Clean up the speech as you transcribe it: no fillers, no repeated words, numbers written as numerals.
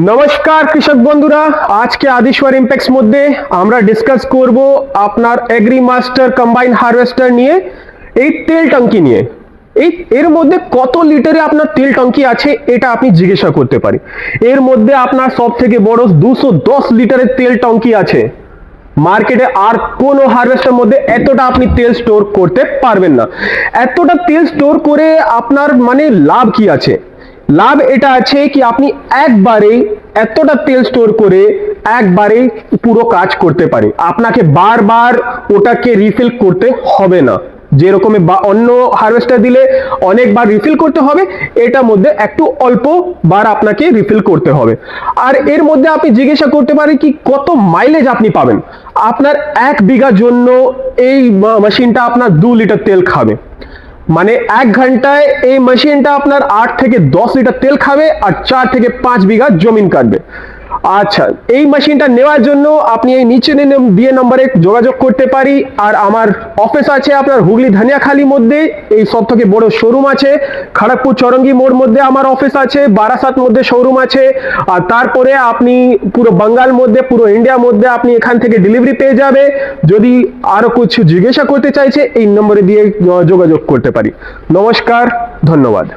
নমস্কার কৃষক বন্ধুরা, আজকে আদিশ্বর ইম্প্যাক্টস মধ্যে আমরা ডিসকাস করব আপনার এগ্রি মাস্টার কম্বাইন হারভেস্টার নিয়ে, এই তেল টঙ্কি নিয়ে। এর মধ্যে কত লিটারে আপনার তেল টঙ্কি আছে এটা আপনি জিজ্ঞাসা করতে পারি। এর মধ্যে আপনার সব থেকে বড় 210 লিটারের তেল টঙ্কি আছে। মার্কেটে আর কোনো হারভেস্টার মধ্যে এতটা আপনি তেল স্টোর করতে পারবেন না। এতটা তেল স্টোর করে আপনার মানে লাভ কি আছে? লাভ এটা আছে কি আপনি একবারে এতটা তেল স্টোর করে একবারে পুরো কাজ করতে পারে, আপনাকে বারবার ওটাকে রিফিল করতে হবে না। যেরকম অন্য হারভেস্টার দিলে অনেকবার রিফিল করতে হবে, এটার মধ্যে একটু অল্প বার আপনাকে রিফিল করতে হবে। আর এর মধ্যে আপনি জিজ্ঞাসা করতে পারেন কি কত মাইলেজ আপনি পাবেন। আপনার 1 বিঘার জন্য এই মেশিনটা আপনার 2 লিটার তেল খাবে, মানে 1 ঘন্টায় এই মেশিনটা আপনার 8 থেকে 10 লিটার তেল খাবে আর 4 থেকে 5 বিঘা জমিন কাটবে। আচ্ছা, এই মেশিনটা নেওয়ার জন্য আপনি এই নিচে দিয়ে নম্বরে যোগাযোগ করতে পারি। আর আমার অফিস আছে আপনার হুগলি ধানিয়াখালী মধ্যে, এই সব থেকে বড় শোরুম আছে খড়গপুর চৌরঙ্গি মোড় মধ্যে আমার অফিস আছে, বারাসাত মধ্যে শোরুম আছে। আর তারপরে আপনি পুরো বাঙ্গাল মধ্যে, পুরো ইন্ডিয়ার মধ্যে আপনি এখান থেকে ডেলিভারি পেয়ে যাবে। যদি আরো কিছু জিজ্ঞাসা করতে চাইছে এই নম্বরে দিয়ে যোগাযোগ করতে পারি। নমস্কার, ধন্যবাদ।